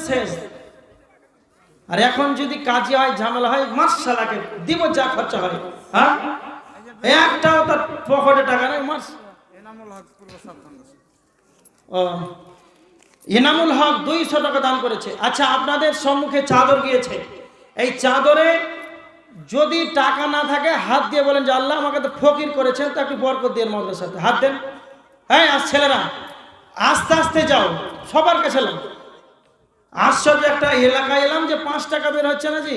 শেষ। আর এখন যদি কাজী হয়, ঝামেলা হয়, মাসশালাকে দিব যা খরচা হয়। হ্যাঁ, একটাও তার পকেটে টাকা নেই। মাস ও ইনামুল হক 200 টাকা দান করেছে। আচ্ছা, আপনাদের সম্মুখে চাদর গিয়েছে, এই চাদরে যদি টাকা না থাকে হাত দিয়ে বলেন যে আল্লাহ আমাকে তো ফকির করেছেন, তা একটু বরকত দিয়ে মাদ্রাসাতে হাত দেন। হ্যাঁ, আজ ছেলেরা আস্তে আস্তে যাও, সবার কাছে এলাম। আশ্চর্য একটা এলাকায় এলাম যে 5 টাকা বের হচ্ছে না জি।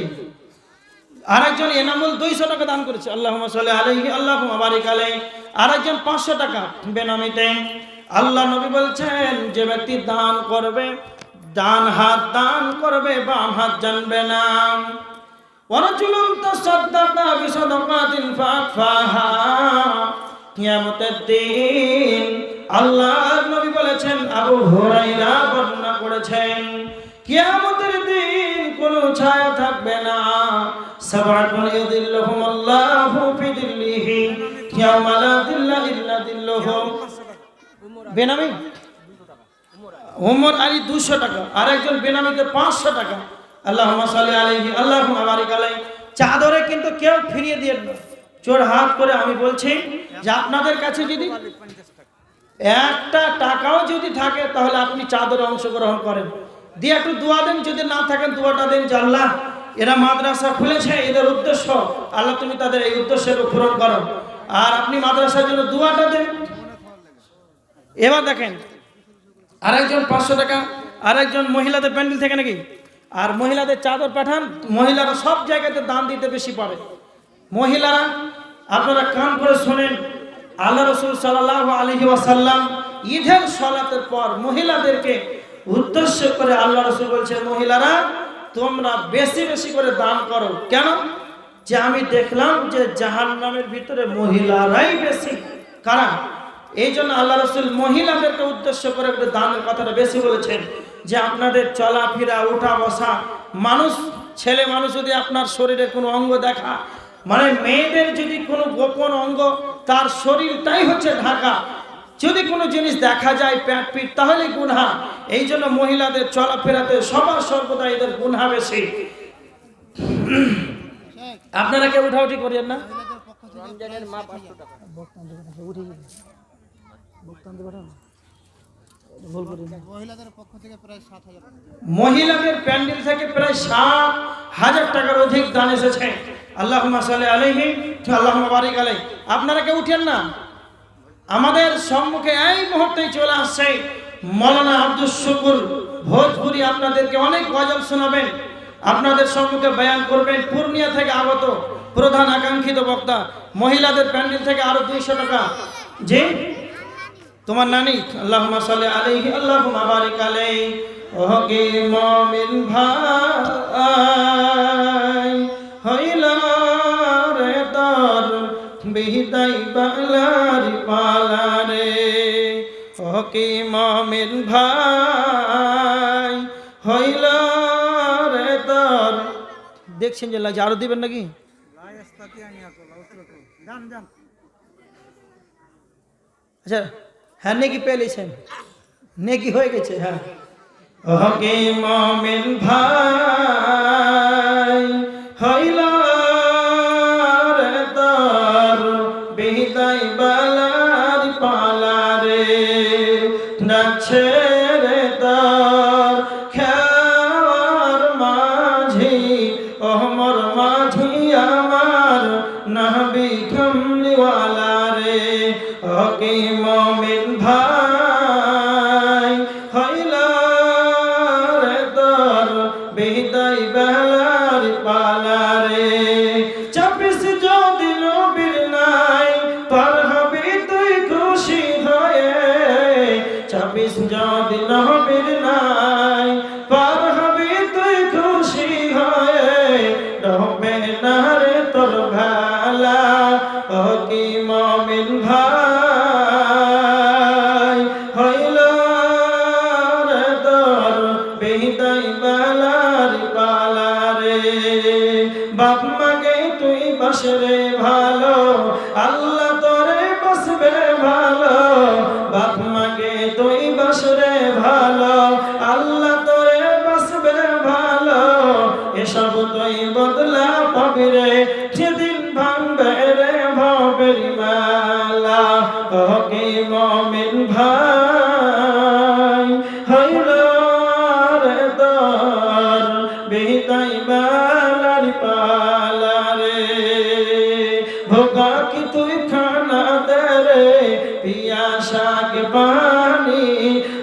আরেকজন এনামুল 200 টাকা দান করেছে, আল্লাহুম্মা সাল্লি আলাইহি আল্লাহুম্মা বারিক আলাইহি। আরেকজন 500 টাকা বেনামিতে। আল্লাহ নবী বলছেন, যে ব্যক্তি দান করবে, ডান হাত দান করবে, বাম হাত জানবে না। ওয়ারাজুলুন তাসাদ্দাকা বিসাদাকাতিন ফাআফাহা। কিয়ামতের দিন আল্লাহর নবী বলেছেন, আবু হুরায়রা বর্ণনা করেছেন, কিয়ামতের দিন কোনো ছায়া থাকবে না। সাবাতুন ইউযিল্লুহুমুল্লাহু ফি যিল্লিহি ইয়াওমা লা যিল্লা ইল্লা যিল্লুহু। বেনামি ওমর আলী 200 টাকা, আরেকজন বেনামিতে 500 টাকা। আল্লাহুম্মা সাল্লি আলাইহি আল্লাহুম্মা বারিক আলাইহি। চাদরে কিন্তু কেউ ফিরিয়ে দিয়ে না, চোর হাত করে আমি বলছি যে আপনাদের কাছে যদি একটা টাকাও যদি থাকে তাহলে আপনি চাদরে অংশগ্রহণ করেন, দিয়ে একটু দোয়া দেন। যদি না থাকেন দোয়াটা দেন যে আল্লাহ এরা মাদ্রাসা খুলেছে, এদের উদ্দেশ্য আল্লাহ তুমি তাদের এই উদ্দেশ্যের পূরণ করো। আর আপনি মাদ্রাসার জন্য দোয়াটা দেন। এবার দেখেন আরেকজন 500 টাকা, আরেকজন মহিলাদের প্যান্ডেল থেকে নাকি, আর মহিলাদের চাদর পাঠান। মহিলারা সব জায়গাতে দান দিতে বেশি পারে। মহিলারা আপনারা কান করে শোনেন, আল্লাহ রাসূল সাল্লাল্লাহু আলাইহি ওয়াসাল্লাম ঈদের সালাতের পর মহিলাদেরকে উদ্দেশ্য করে আল্লাহ রাসূল বলছেন, মহিলারা তোমরা বেশি বেশি করে দান করো। কেন? যে আমি দেখলাম যে জাহান্নামের ভিতরে মহিলারাই বেশি। কারণ এই জন্য আল্লাহ রাসূল মহিলাদেরকে উদ্দেশ্য করে দানের কথাটা বেশি বলেছেন, যে আপনাদের চলাফেরা, উঠা বসা, মানুষ ছেলে মানুষ যদি আপনার শরীরে কোনো অঙ্গ দেখা, মানে মেয়েদের যদি কোনো গোপন অঙ্গ, তার শরীরটাই হচ্ছে ঢাকা, যদি কোনো জিনিস দেখা যায় পেট পিঠ, তাহলে গুনাহ। এই জন্য মহিলাদের চলাফেরাতে সবার সর্বদা এদের গুনাহ বেশি। আপনারা কেউ উঠাউঠি করেন না? রমজানের মা 500 টাকা উঠে মহিলাদের প্যান্ডেল থেকে প্রায় 7,000 টাকার অধিক দান এসেছে। আল্লাহুম্মা সাল্লি আলাইহি আল্লাহুম্মা বারিক আলাইহি। আপনারা কেউ উঠেন না? আমাদের সম্মুখে এই মুহূর্তেই চলে আসছে মাওলানা আব্দুল শুকুর ভোজপুরি, আপনাদেরকে অনেক গজল শোনাবেন, আপনাদের সম্মুখে বয়ান করবেন। পূর্ণিয়া থেকে আগত প্রধান আকাঙ্ক্ষিত বক্তা। মহিলাদের প্যান্ডেল থেকে আরো 200 টাকা। জি, তোমার নানি। আল্লাহুম্মা সাল্লি আলাইহি আল্লাহুম্মা বারিক আলাইহি। ওকে মুমিন ভাই হইলা রে তোর বিদায় বালার পালারে। ওকে মুমিন ভাই হইলা রে তোর। দেখছেন যে লাগে আরো দিবেন নাকি? আচ্ছা, হ্যাঁ, নেকি পেয়ে লিছেন, নেকি হয়ে গেছে। হ্যাঁ, ওকে মুমিন ভাই হইলা রে তোর বিদায় বালার পালারে। ডাকছে রে তোর খেয়ার মাঝি, ওমর মাঝি আমার নবী কামলিওয়ালা রে। ওকে মুমিন ভাই হইলা রে তোর বিদায় বেলার পালারে। 24 যদি নবীর নাই পার হবি তুই খুশি হয়ে। 24 যদি নবীর নাই পার হবি তুই খুশি হয়ে। রবে না রে তোর ভালা। ওকে মুমিন ভাই হইলা রে তোর বিদায় বেলার পালারে। বাপ মাকে তুই বাসরে ভালো, আল্লাহ তোরে বাসবে ভালো। বাপ মাকে তুই বাসরে ভালো, আল্লাহ তোরে বাসবে পানি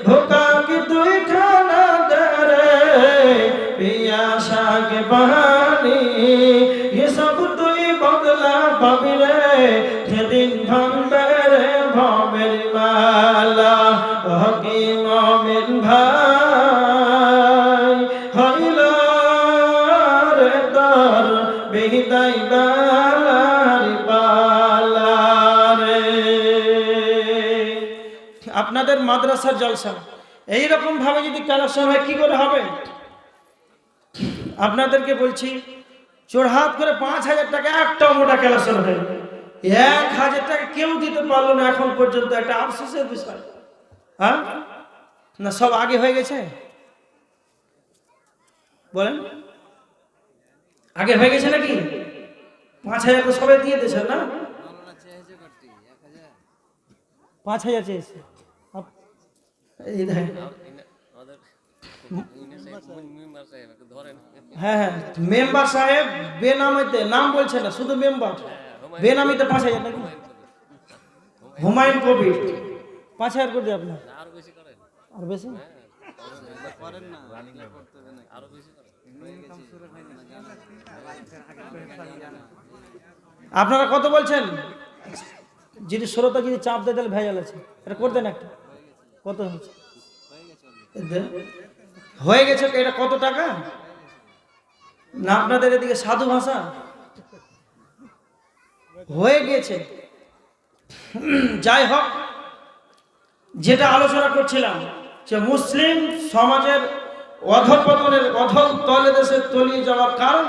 ভোকা কি তুই খানা দে রে পিয়াসা কে পানি এসব তুই বদলা পাবি রে যেদিন ভাঙবে রে ভবের মালা হকি মুমিন ভাই হইল রে তোর বিদায় বেলার পালা রে। আপনাদের মাদ্রাসার জলসা এইরকম ভাবে যদি কালেকশন হয় কি করে হবে? আপনাদেরকে বলছি জোড়হাত করে 5,000 টাকা একটা মোটা কালেকশন হয়, 1,000 টাকা কেউ দিতে পারলো না এখন পর্যন্ত। একটা আফসোসের বিষয়। হ্যাঁ না, সব আগে হয়ে গেছে বলেন, আগে হয়ে গেছে নাকি? 5,000 তো সবাই দিয়ে দিয়েছে না? 5,000 চেয়েছে। এই দেখেন হ্যাঁ হ্যাঁ মেম্বার সাহেব বেনামিতে নাম বলছে না, শুধু মেম্বার বেনামিতে 5,000 নাকি? হুমায়ুন কবির 5,000 করে দিয়ে আপনার আর বেশি আপনারা কত বলছেন? যদি শ্রোতা যদি চাপ দেয় তাহলে ভেজাল আছে, এটা করে দেন একটা। কত হয়েছে? হয়ে গেছে এটা কত টাকা? না আপনাদের এদিকে সাধু ভাষা হয়ে গেছে। যাই হোক, যেটা আলোচনা করছিলাম যে মুসলিম সমাজের অধঃপতনের অধঃ তলে দেশে তলিয়ে যাওয়ার কারণ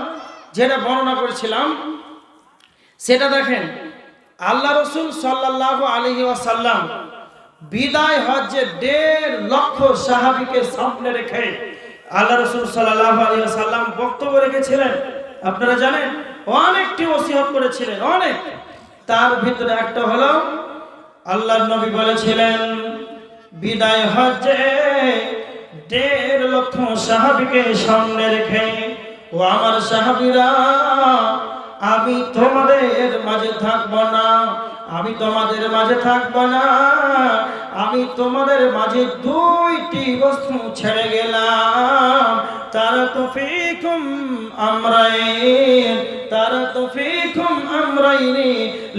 যেটা বর্ণনা করেছিলাম সেটা দেখেন। আল্লাহ রসুল সাল্লাল্লাহু আলাইহি ওয়াসাল্লাম বিদায় হজ্জে 1.5 লক্ষ সাহাবীকে সামনে রেখে আল্লাহ রসুল সাল্লাল্লাহু আলাইহি ওয়াসাল্লাম বক্তব্য রেখেছিলেন। আপনারা জানেন অনেকটি ওসিয়ত করেছিলেন, অনেক। তার ভিতরে একটা হলো আল্লাহর নবী বলেছিলেন বিদায় হজ্জে 1.5 লক্ষ সাহাবীকে সামনে রেখে, ও আমার সাহাবীরা, আমি তোমাদের মাঝে থাকবো না, আমি তোমাদের মাঝে থাকবো না, আমি তোমাদের মাঝে 2টি বস্তু ছেড়ে গেলাম। তারাকতু ফীকুম আমরাইন, তারাকতু ফীকুম আমরাইনি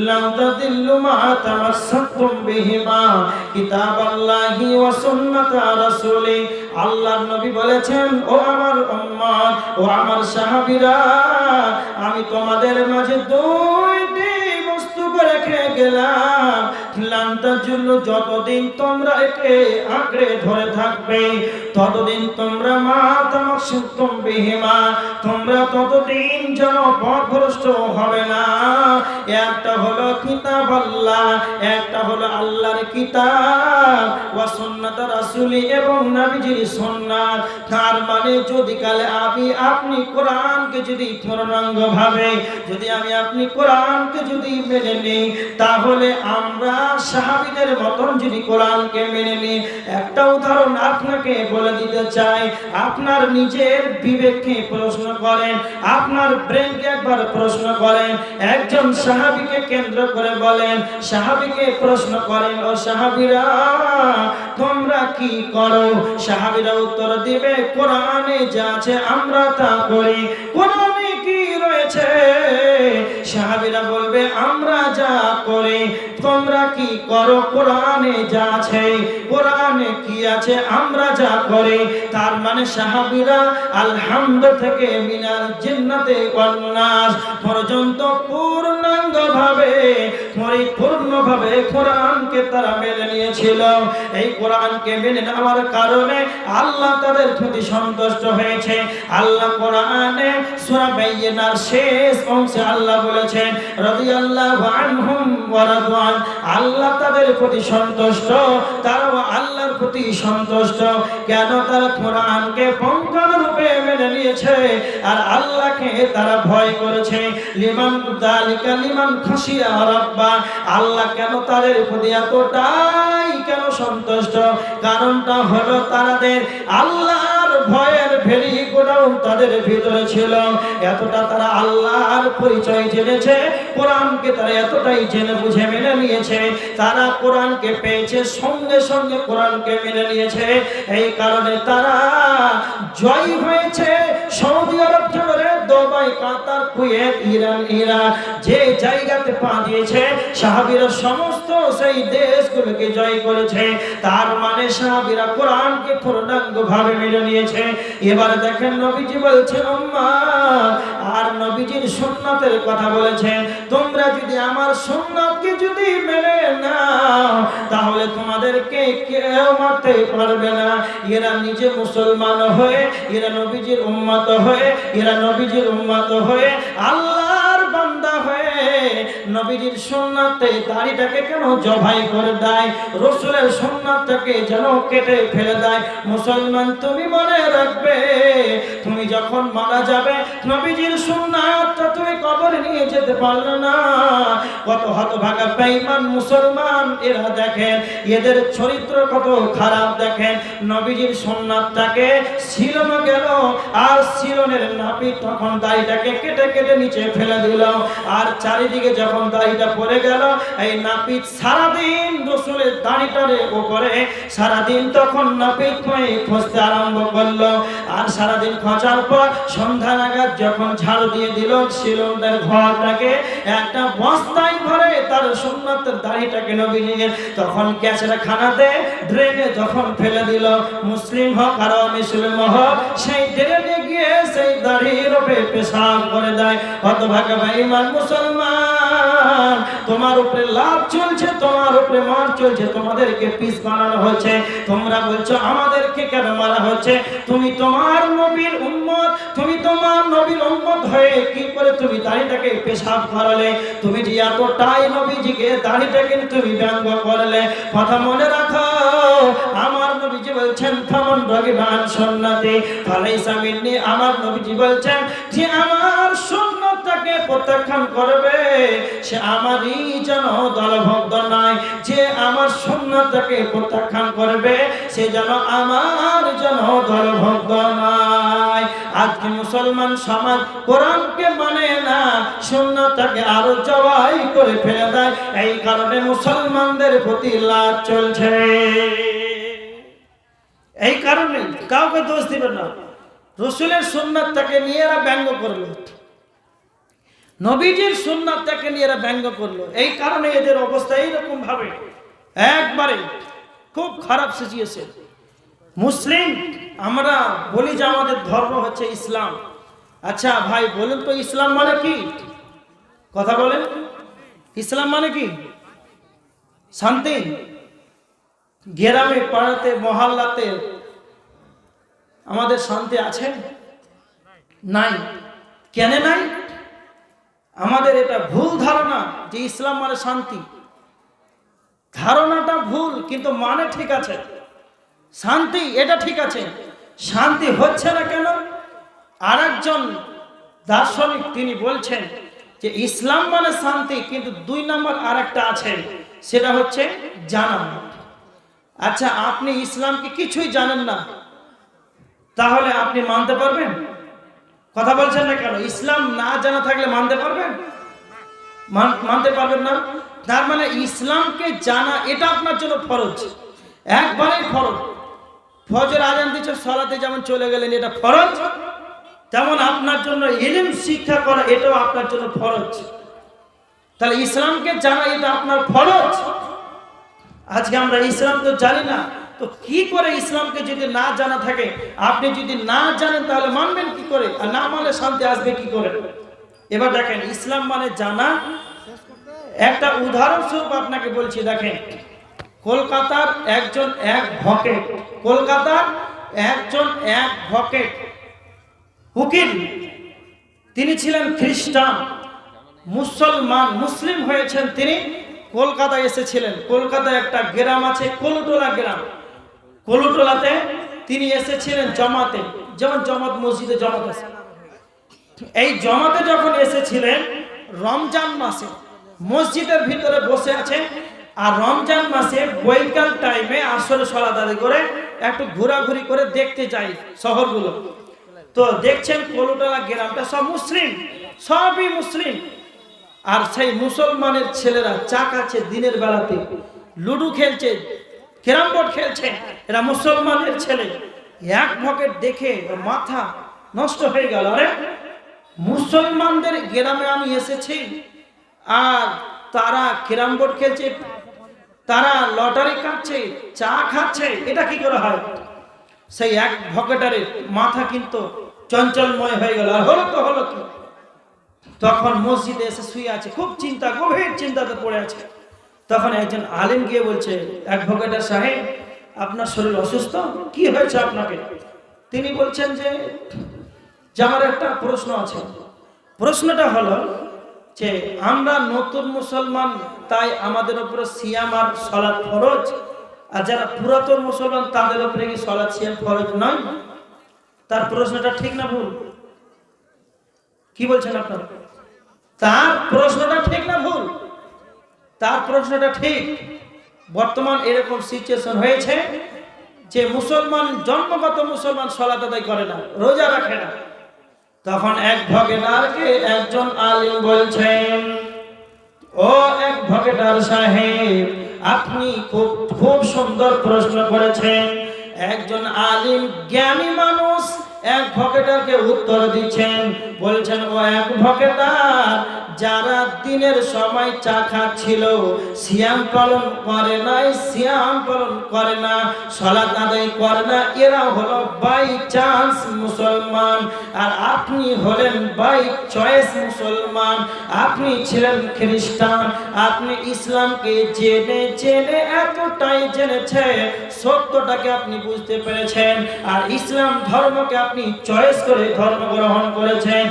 লাম তাদিল্লু মা তামাসসাকতুম বিহিমা কিতাবাল্লাহি ওয়া সুন্নাতা রাসূলি। আল্লাহর নবী বলেছেন, ও আমার উম্মত, ও আমার সাহাবীরা, আমি তোমাদের মাঝে 2টি বস্তু রেখে গেলাম। লান্তার জন্য যতদিন তোমরা একে আঁকড়ে ধরে থাকবে ততদিন তোমরা মা তামাসসাকতুম বিহিমা, তোমরা ততদিন যেন পথভ্রষ্ট হবে না। একটা হলো কিতাব আল্লাহ, একটা হলো আল্লাহর কিতাব, ওয়া সুন্নাত রাসূলি, এবং নবীজির সুন্নাত। তার মানে যদি কালে আপনি কোরআনকে যদি পূর্ণাঙ্গ ভাবে যদি আপনি কোরআনকে যদি মেনে নিই, তাহলে আমরা সাহাবীদের মতন যদি কোরআনকে মেনে নিই। একটা উদাহরণ আপনাকে বলে দিতে চাই। আপনার নিজের বিবেককে প্রশ্ন করেন, আপনার ব্রেনকে একবার প্রশ্ন করেন, একজন সাহাবীকে কেন্দ্র করে বলেন, সাহাবীকে প্রশ্ন করেন, ও সাহাবীরা তোমরা কি করো? সাহাবীরা উত্তর দিবে, কোরআনে যা আছে আমরা তা করি। কোরআনে কি রয়েছে? সাহাবীরা বলবে, আমরা যা করি। তোমরা কি করো? কোরআনে যা আছে, কোরআনে কি আছে আমরা যা করি। তার মানে সাহাবীরা আলহামদু থেকে মিনাল জিন্নাতে ওয়ান নাস পর্যন্ত পূর্ণাঙ্গভাবে পরিপূর্ণভাবে কোরআনকে তারা মেনে নিয়েছিল। এই কোরআনকে মেনে নেওয়ার কারণে আল্লাহ তাদের প্রতি সন্তুষ্ট হয়েছে। আল্লাহ কোরআনে সূরা বাইয়িনার শেষ অংশে আল্লাহ বলেছেন, রাদিয়াল্লাহু আনহুম ওয়া রাদওয়ান, আল্লাহ তাদের প্রতি সন্তুষ্ট, তারাও আল্লাহর প্রতি সন্তুষ্ট। কেন? তারা কোরআনকে পূর্ণরূপে মেনে নিয়েছে আর আল্লাহকে তারা ভয় করেছে। লিমান যালিকা লিমান খাশিয়া রাব্বা, আল্লাহ কেন তাদের প্রতি এতটাই কেন সন্তুষ্ট? কারণটা হলো তাদের আল্লাহর ভয়ের ভেরি গোডাউন তাদের ভিতরে ছিল, এতটা তারা আল্লাহর পরিচয় জেনেছে, কোরআনকে তারা এতটাই জেনে বুঝে মেনে নিয়েছে, তারা কোরআনকে পেয়েছে সঙ্গে সঙ্গে কোরআনকে মেনে নিয়েছে। এই কারণে তারা জয় হয়েছে। সৌদি আরব থেকে দুবাই, কাতার, কুয়েত, ইরান, ইরাক যে জায়গাতে পা দিয়েছে সাহাবীরা সমস্ত সেই দেশগুলোকে জয় করেছে। তার মানে সাহাবীরা কোরআনকে পূর্ণাঙ্গভাবে মেনে নিয়েছে। এবার দেখেন নবীজি বলছেন উম্মাহ, আর নবীজির সুন্নাতের কথা বলেছেন, তোমরা যদি আমার সুন্নাতকে যদি মেনে নাও তাহলে তোমাদেরকে কেউ মারতে পারবে না। এরা নিজে মুসলমান হয়ে, এরা নবীজির উম্মত হয়ে, এরা নবীজির উম্মত হয়ে, আল্লাহর বান্দা হয়ে নবীজির সুন্নাতে দাড়িটাকে কেন জবাই করে দেয়, রাসূলের সুন্নাতটাকে যেন কেটে ফেলে দেয়। মুসলমান তুমি মনে রাখবে, তুমি যখন মারা যাবে নবীজির সুন্নাতটা তুমি কবরে নিয়ে যেতে পারলে না। কত হতভাগা বেঈমান মুসলমান এরা, দেখেন এদের চরিত্র কত খারাপ। দেখেন নবীজির সুন্নাতটাকে ছিলনো গেল, আর ছিলনের নাপিত তখন দাড়িটাকে কেটে কেটে নিচে ফেলে দিল, আর চারিদিকে যখন দাড়িটা পড়ে গেল, এই নাপিত সারাদিন রাসূলের দাড়িটার উপরে সারাদিন তখন নাপিত খুঁজতে আরম্ভ করলো। আর সারাদিন খোঁজার পর সন্ধ্যা নাগাদ যখন ঝাড়ু দিয়ে দিল ছিলনের ঘরটাকে, একটা বস্তায় ভরে তার সুন্নাতের দাড়িটাকে নবীজির তখন ক্যাচরা খানাতে ড্রেনে যখন ফেলে দিল। মুসলিম হোক আর অমুসলিম হোক, সেই ড্রেনে গিয়ে সেই দাড়ির উপরে পেশাব করে দেয়। হতভাগা বেঈমান মুসলমান, তোমার উপরে লাভ চলছে, তোমার উপরে মার চলছে, তোমাদেরকে পিস বানানো হচ্ছে। তোমরা বলছো আমাদেরকে কেন মারা হচ্ছে? তুমি তোমার নবীর উম্মত, তুমি তোমার নবীর উম্মত হয়ে কি করে তুমি দাড়িটাকে পেশাব করালে? তুমি যে এতটাই নবীজিকে দাড়িটাকে তুমি ব্যঙ্গ করলে, কথা মনে রাখো, আমার নবীজি বলছেন ফামান রাগিবা আন সুন্নতি ফালাইসা মিন্নি। আমার নবীজি বলছেন যে আমার সুন্নতটাকে প্রত্যাখ্যান করবে সে আমারই যেন দলভক্ত নয়, যে আমার সুন্নতটাকে প্রত্যাখ্যান করবে সে যেন আমার যেন দলভক্ত নয়। আজকে মুসলমান সমাজ কোরআনকে মানে না, সুন্নতটাকে আরো জবাই করে ফেলে দেয়। এই কারণে মুসলমানদের প্রতি লাভ চলছে। এই কারণে কাউকে দোষ দিবেন না। রাসূলের সুন্নাতটাকে নিয়ে এরা ব্যঙ্গ করলো, নবীজির সুন্নাতটাকে নিয়ে এরা ব্যঙ্গ করলো। এই কারণে এদের অবস্থা এইরকম ভাবে একবারে খুব খারাপ সিচুয়েশন। মুসলিম আমরা বলি যে আমাদের ধর্ম হচ্ছে ইসলাম। আচ্ছা ভাই বলেন তো ইসলাম মানে কি? কথা বলেন, ইসলাম মানে কি? শান্তি? গ্রামে পাড়াতে মহল্লাতে আমাদের শান্তি আছে? নাই। কেন নাই? আমাদের এটা ভুল ধারণা যে ইসলাম মানে শান্তি। ধারণাটা ভুল, কিন্তু মানে ঠিক আছে। শান্তি এটা ঠিক আছে, শান্তি হচ্ছে না কেন? আরেকজন দার্শনিক তিনি বলছেন যে ইসলাম মানে শান্তি, কিন্তু 2 নম্বর আরেকটা আছে, সেটা হচ্ছে জানা। আচ্ছা আপনি ইসলামকে কিছুই জানেন না, তাহলে আপনি মানতে পারবেন? কথা বলছেন না কেন? ইসলাম না জানা থাকলে মানতে পারবেন? মানতে পারবেন না। তার মানে ইসলামকে জানা এটা আপনার জন্য ফরজ, একবারেই ফরজ। ফজর আজান দিচ্ছে, সালাতে যেমন চলে গেলেন এটা ফরজ, তেমন আপনার জন্য ইলম শিক্ষা করা এটাও আপনার জন্য ফরজ। তাহলে ইসলামকে জানা এটা আপনার ফরজ। আজকে আমরা ইসলাম তো জানি না, তো কি করে ইসলামকে যদি না জানা থাকে, আপনি যদি না জানেন তাহলে মানবেন কি করে? আর না মানলে শান্তি আসবে কি করে? এবার দেখেন ইসলাম মানে জানা। একটা উদাহরণস্বরূপ আপনাকে বলছি, দেখেন কলকাতার একজন উকিল, তিনি ছিলেন খ্রিস্টান, মুসলিম হয়েছেন তিনি। কলকাতায় এসেছিলেন। কলকাতায় একটা গ্রাম আছে কলুটোলা গ্রাম, কলুটোলাতে তিনি এসেছিলেন জমাতে, যেমন জমাত মসজিদে জমাত আছে। এই জমাতে যখন এসেছিলেন রমজান মাসে, মসজিদের ভিতরে বসে আছেন, আর রমজান মাসে বৈকাল টাইমে আসরে সালাত আদায় করে একটু ঘোরাঘুরি করে দেখতে যাই শহরগুলো। তো দেখছেন কলুটালা গ্রামটা সব মুসলিম, সবই মুসলিম। আর সেই মুসলমানের ছেলেরা চা খাচ্ছে দিনের বেলাতে, লুডু খেলছে, ক্যারাম বোর্ড খেলছে, এরা মুসলমানের ছেলে। এক ভকেট দেখে মাথা নষ্ট হয়ে গেল, আরে মুসলমানদের গ্রামে আমি এসেছি আর তারা ক্যারাম বোর্ড খেলছে, তারা লটারি কাটছে, চা খাচ্ছে, এটা কি করে হয়? সেই এক ভকেটারে মাথা কিন্তু চঞ্চলময় হয়ে গেল। আর হলো কি, তখন মসজিদে এসে শুয়ে আছে, খুব চিন্তা, গভীর চিন্তাতে পড়ে আছে। তখন একজন আলেম গিয়ে বলছে, অ্যাডভোকেটার সাহেব আপনার শরীর অসুস্থ, কি হয়েছে আপনাকে? তিনি বলছেন যে আমার একটা প্রশ্ন আছে। প্রশ্নটা হলো যে আমরা নতুন মুসলমান, তাই আমাদের উপরে সিয়াম আর সালাত ফরজ, আর যারা পুরাতন মুসলমান তাদের উপরে কি সালাত সিয়াম ফরজ নয়? তার প্রশ্নটা ঠিক না ভুল? কি বলছেন আপনারা? তার প্রশ্নটা ঠিক না ভুল? তার প্রশ্নটা ঠিক। বর্তমান এরকম সিচুয়েশন হয়েছে যে মুসলমান, জন্মগত মুসলমান সালাত আদায় করে না, রোজা রাখে না। তখন এক ভকেটারকে একজন আলিম বলছেন, ও এক ভকেটার সাহেব, আপনি খুব সুন্দর প্রশ্ন করেছেন। একজন আলিম জ্ঞানী মানুষ এক ভকেটারকে উত্তর দিচ্ছেন, বলছেন, ও এক ভকেটার, যারা দিনের সময় চা খাচ্ছিল, সিয়াম পালন করে নাই, সিয়াম পালন করে না, সালাত আদায় করে না, এরা হলো বাই চান্স মুসলমান। আর আপনি হলেন বাই চয়েস মুসলমান। আপনি ছিলেন খ্রিস্টান, আপনি ইসলামকে জেনে জেনে এতটাই জেনেছে, সত্যটাকে আপনি বুঝতে পেরেছেন, আর ইসলাম ধর্মকে আপনি চয়েস করে ধর্ম গ্রহণ করেছেন।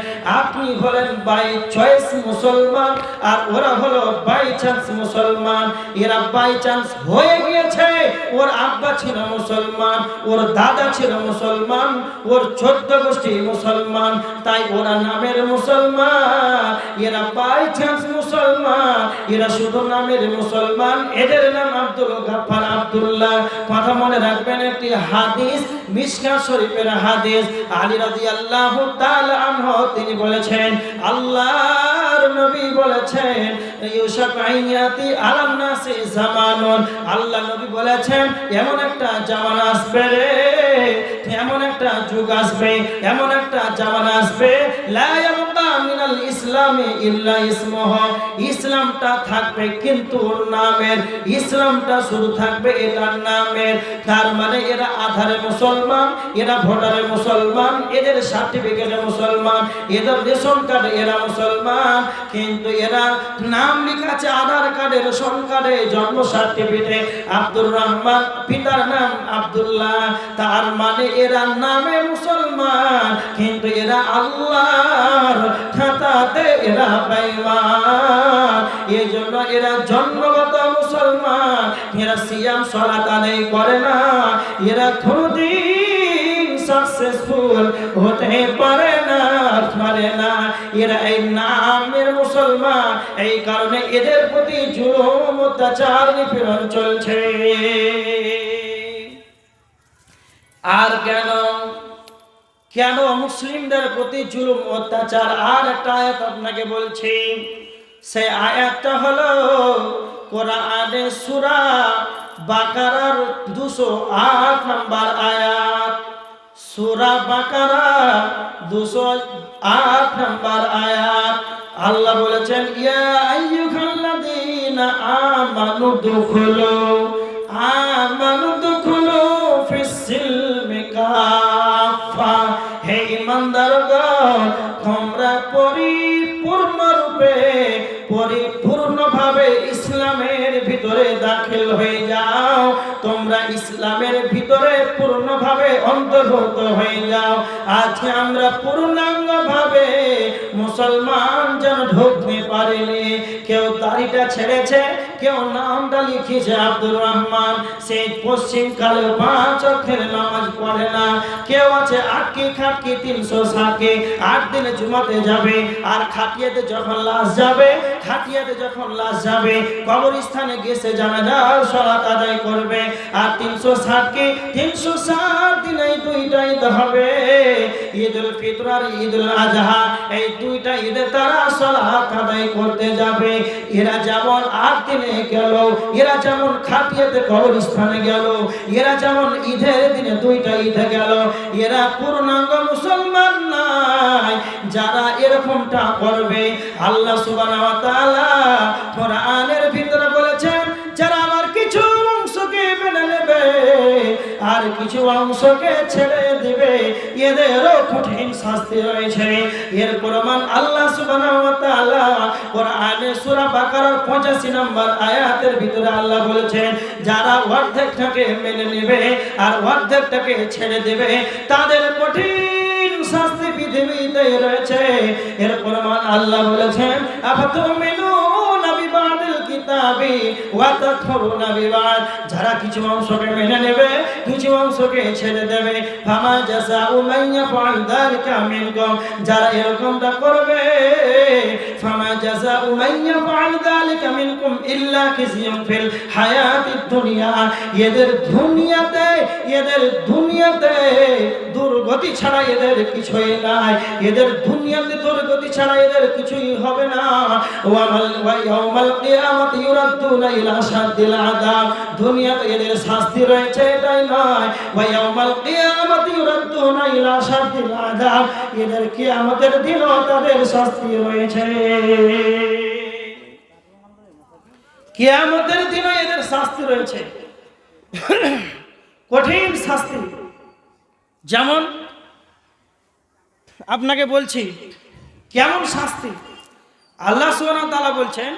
আপনি হলেন বাই চয়েস মুসলমান, আর ওরা হলো বাই চান্স মুসলমান। এরা বাই চান্স হয়ে গিয়েছে, ওর আব্বা ছিল মুসলমান, ওর দাদা ছিল মুসলমান, ওর 14 গোষ্ঠী মুসলমান, তাই ওরা নামের মুসলমান। এরা বাই চান্স মুসলমান, এরা শুধু নামের মুসলমান। এদের নাম আব্দুল গাফফার, আব্দুল্লাহ। কথা মনে রাখবেন, একটি হাদিস, মিশকাত শরীফের হাদিস, আলী রাদিয়াল্লাহু তাআলা আনহু তিনি বলেছেন, আল্লাহর নবী বলেছেন, ইউশাকাইয়াতি আলান নাসি জামানুন, আল্লাহ নবী বলেছেন এমন একটা জামানা আসবে রে, এমন একটা যুগ আসবে, এমন একটা জামানা আসবে, লা ইয়াবকা মিনাল ইসলামি ইল্লা ইসমুহু, ইসলামটা থাকবে কিন্তু নামের, ইসলামটা শুধু থাকবে এটা নামের। তার মানে এরা আধারে মুসলমান, এরা ভোটারে মুসলমান, এদের সার্টিফিকেটে মুসলমান, এদের রেশন কার্ডে এরা মুসলমান, কিন্তু এরা নাম লেখা আছে আধার কার্ডে, রেশন কার্ডে, জন্ম সার্টিফিকেটে আব্দুর রহমান, পিতার নাম আব্দুল্লাহ। তার মানে এরা নামে মুসলমান, কিন্তু এরা আল্লাহর খাতাতে এরা বেঈমান। এই জন্য এরা জন্মগত মুসলমান, এরা সিয়াম সালাত আদায় করে না, এরা কোনদিন সাকসেসফুল হতে পারে না। এরা এই নামের মুসলমান, এই কারণে এদের প্রতি জুলুম, অত্যাচার, নিপীড়ন চলছে। আর কেন মুসলিমদের প্রতি জুলুম অত্যাচার? আর একটা আয়াত আপনাকে বলছি, সেই আয়াতটা হলো কোরআনে সূরা বাকারার 208 নম্বর আয়াত। সূরা বাকারা 208 নম্বর আয়াত। আল্লাহ বলেছেন, ইয়া আইয়ুহাল্লাযীনা আমানু দুখুলু ফিস সিলমি কাফা, হে ঈমানদারগণ, তোমরা পরিপূর্ণভাবে ইসলামের ভিতরে দাখিল হয়ে যাও, তোমরা ইসলামের ভিতরে পূর্ণভাবে অন্তর্ভুক্ত হয়ে যাও। আজকে আমরা পূর্ণাঙ্গভাবে মুসলমান যেন ঢুকতে পারিনি। কেউ দাড়িটা ছেড়েছে, কেউ নামটা লিখেছে আব্দুর রহমান, সে পশ্চিম কালে 5 ওয়াক্তের নামাজ পড়ে না। কেউ আছে আটকে খাটকে 360 8 দিনে জুমাতে যাবে, আর খাটিয়াতে যখন লাশ যাবে কবরস্থানে গেছে জানাজার সালাত আদায় করবে, আর 360 দিনে দুইটাই হবে। ঈদুল ফিতর আর ঈদুল আজহা, এই দুইটা ঈদে তারা সালাত আদায় করতে যাবে। এরা যেমন 8 দিনে গেল, এরা যেমন খাটিয়াতে কবরস্থানে গেল, এরা যেমন ঈদের দিনে দুইটা ঈদে গেল, এরা পূর্ণাঙ্গ মুসলমান নাই। যারা এরকমটা করবে, আল্লাহ সুবহানাহু ওয়া তাআলা কোরআনের ভিতরে বলেছেন, যারা আমার কিছু অংশকে মেনে নেবে আর কিছু অংশকে ছেড়ে দিবে, এদেরও কঠিন শাস্তি রয়েছে। এর প্রমাণ আল্লাহ সুবহানাহু ওয়া তাআলা কোরআনে সূরা বাকারার 85 নম্বর আয়াতের ভিতরে আল্লাহ বলেছেন, যারা অর্ধেকটাকে মেনে নেবে আর অর্ধেকটাকে ছেড়ে দেবে, তাদের কঠিন শাস্তি পৃথিবীতে রয়েছে। এর প্রমাণ আল্লাহ বলেছেন, আফাতুমিনুনা বিবাদিল কিতাবি ওয়া তাকফুরুনা বিবাদ, যারা কিছু অংশকে মেনে নেবে, কিছু অংশকে ছেড়ে দেবে। ফামা জাযাউ মান ইয়াফআল যালিকা মিনকুম, যারা এরকমটা করবে, ফামা জাযাউ মান ইয়াফআল যালিকা মিনকুম ইল্লা খিজিয়ুন ফিল হায়াতিদ দুনিয়া, এদের দুনিয়াতে দুর্গতি ছাড়া এদের কিছুই নাই, এদের দুনিয়াতে দুর্গতি ছাড়া এদের কিছুই হবে না। ওয়া ইয়াউমাল কিয়ামাতি ইউরাদ্দুনা ইলা শাদ্দিল আযাব, দুনিয়াতে এদের শাস্তি রয়েছে এটাই নয়, ওয়া ইয়াউমাল কিয়ামাতি ইউরাদ্দুনা ইলা শাদ্দিল আযাব, এদের কিয়ামতের দিনও তাদের শাস্তি রয়েছে। কিয়ামতের দিনও এদের শাস্তি রয়েছে, কঠিন শাস্তি। যেমন আপনাকে বলছি কেমন শাস্তি, আল্লাহ সুবহানাহু ওয়া তাআলা বলছেন,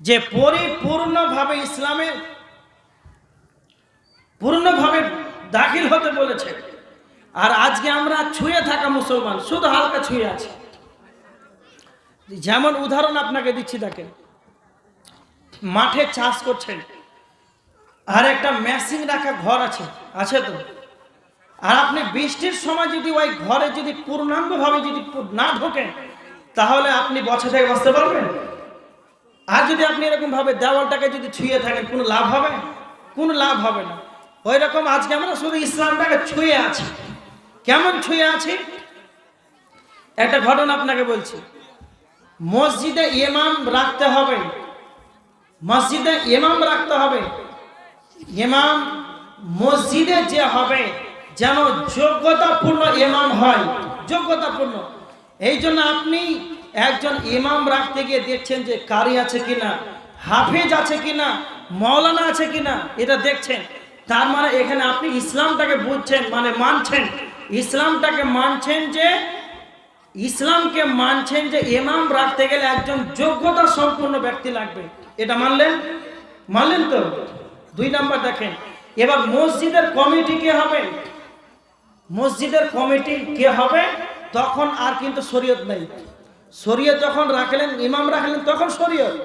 যে পরিপূর্ণভাবে ইসলামে পূর্ণভাবে দাখিল হতে বলেছে। আর আজকে আমরা ছুঁয়ে থাকা মুসলমান, শুধু হালকা ছুঁয়ে আছে। যেমন উদাহরণ আপনাকে দিচ্ছি, দেখেন মাঠে চাষ করছেন, আর একটা মেশিন রাখা ঘর আছে তো, আর আপনি বৃষ্টির সময় যদি ওই ঘরে যদি পূর্ণাঙ্গভাবে যদি না ঢোকেন, তাহলে আপনি বছর থেকে বাঁচতে পারবেন? আর যদি আপনি এরকম ভাবে দেওয়ালটাকে যদি ছুঁয়ে থাকেন, কোনো লাভ হবে? কোনো লাভ হবে না। ওই রকম আজকে আমরা শুধু ইসলামটাকে ছুঁয়ে আছি। কেমন ছুঁয়ে আছি? একটা ঘটনা আপনাকে বলছি। মসজিদে ইমাম রাখতে হবে, মসজিদে ইমাম রাখতে হবে। ইমাম মসজিদে যে হবে যেন যোগ্যতাপূর্ণ ইমাম হয়, যোগ্যতাপূর্ণ। এই জন্য আপনি একজন ইমাম রাখতে গিয়ে দেখছেন যে কারি আছে কিনা, হাফেজ আছে কিনা, মাওলানা আছে কিনা, এটা দেখছেন। তার মানে এখানে আপনি ইসলামটাকে বুঝছেন, মানে মানছেন, ইসলামটাকে মানছেন, যে ইসলামকে মানছেন যে ইমাম রাখতে গেলে একজন যোগ্যতা সম্পন্ন ব্যক্তি লাগবে। এটা মানলেন তো? 2 নাম্বার দেখেন, এবার মসজিদের কমিটি কে হবে? মসজিদের কমিটি কে হবে? তখন আর কিন্তু শরীয়ত নেই। শরীয়ত যখন রাখলেন, ইমাম রাখলেন, তখন শরীয়ত।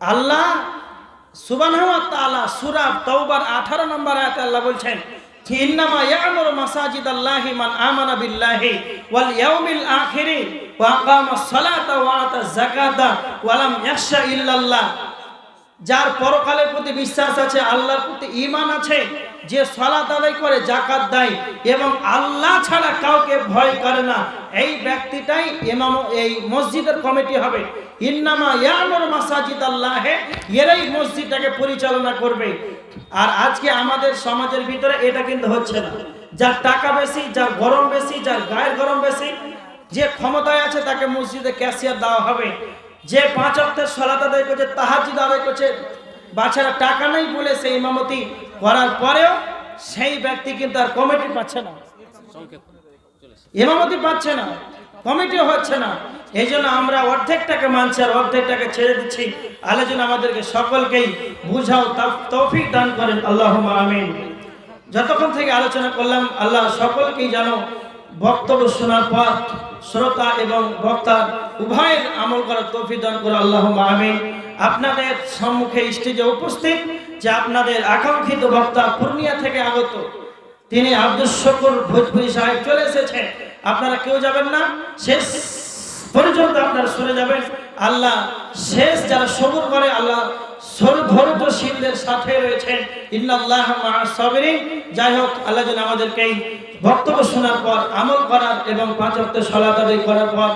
আল্লাহ সুবহানাহু ওয়া তাআলা সূরা তাওবার 18 নম্বর আয়াতে আল্লাহ বলছেন, ইন্নামা ইয়া'মুরু মাসাজিদাল্লাহি মান আমানা বিল্লাহি ওয়াল ইয়াউমিল আখিরি ওয়া আকামাস সালাতা ওয়া আতাজ যাকাতা ওয়া লাম ইয়াখশা ইল্লাল্লাহ। যার পরকালের প্রতি বিশ্বাস আছে, আল্লাহর প্রতি ঈমান আছে, যে সালাত আদায় করে, যাকাত দেয় এবং আল্লাহ ছাড়া কাউকে ভয় করে না, এই ব্যক্তিটাই ইমাম, এই মসজিদের কমিটি হবে। ইন্নামা ইয়া'মুরু মাসাজিদাল্লাহ, এরাই মসজিদটাকে পরিচালনা করবে। আর আজকে আমাদের সমাজের ভিতরে এটা কিন্তু হচ্ছে না। যার টাকা বেশি, যার গরম বেশি, যার গায়ের গরম বেশি, যে ক্ষমতায় আছে, তাকে মসজিদে ক্যাশিয়ার দেওয়া হবে। যে 5 ওয়াক্তের সালাত আদায় করছে, তাহাজ্জুদ আদায় করছে, বাচ্চারা টাকা নেই বলে সেই ইমামতি করার পরেও সেই ব্যক্তি কিন্তু আর কমিটি পাচ্ছে না, ইমামতি পাচ্ছে না, কমিটি হচ্ছে না। এই জন্য আমরা অর্ধেকটাকে মানছি আর অর্ধেকটাকে ছেড়ে দিচ্ছি। আলোচনা আমাদেরকে সকলকেই বুঝাও তৌফিক দান করেন, আল্লাহুম্মা আমিন। যতক্ষণ থেকে আলোচনা করলাম, আল্লাহ সকলকেই যেন বক্তব্য শোনার পর শ্রোতা এবং বক্তা উভয়ের আমল করার তৌফিক দান করে, আল্লাহুম্মা আমিন। আপনাদের সম্মুখে স্টেজে উপস্থিত যে আপনাদের আকাঙ্ক্ষিত বক্তা পূর্ণিয়া থেকে আগত, তিনি আব্দুল শুকুর ভোজপুরি সাহেব চলে এসেছেন। আপনারা কেউ যাবেন না, শেষ পর্যন্ত আপনারা শুনে যাবেন। আল্লাহ শেষ যারা সবুর করে, আল্লাহ ধৈর্যশীলদের সাথে রয়েছেন। ইন্নাল্লাহা মা'আস সাবিরিন। যাই হোক, আল্লাহ যেন আমাদেরকে এই বক্তব্য শোনার পর আমল করার এবং 5 ওয়াক্ত সালাত আদায় করার পর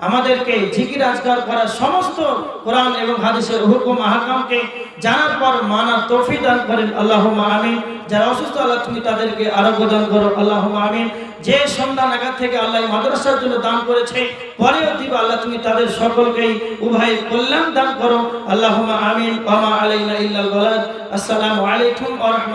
আমাদেরকে জিকির আজকার করার, সমস্ত কোরআন এবং হাদিসের হুকুম আহকামকে জানার পর মানার তৌফিক দান করেন। আল্লাহুম্মা আমিন। যারা অসুস্থ আল্লাহ তুমি তাদেরকে আরোগ্য দান করো। আল্লাহুম্মা আমিন। যে সন্তান আঘাত থেকে আল্লাহ মাদ্রাসার জন্য দান করেছে, পরেও দিবা আল্লাহ তুমি তাদের সকলকেই উভয় কল্যাণ দান করো। আল্লাহুম্মা আমিন। ওয়া মা আলাইনা ইল্লাল বালাগ। আসসালামু আলাইকুম ওয়া রাহমাতুল্লাহ।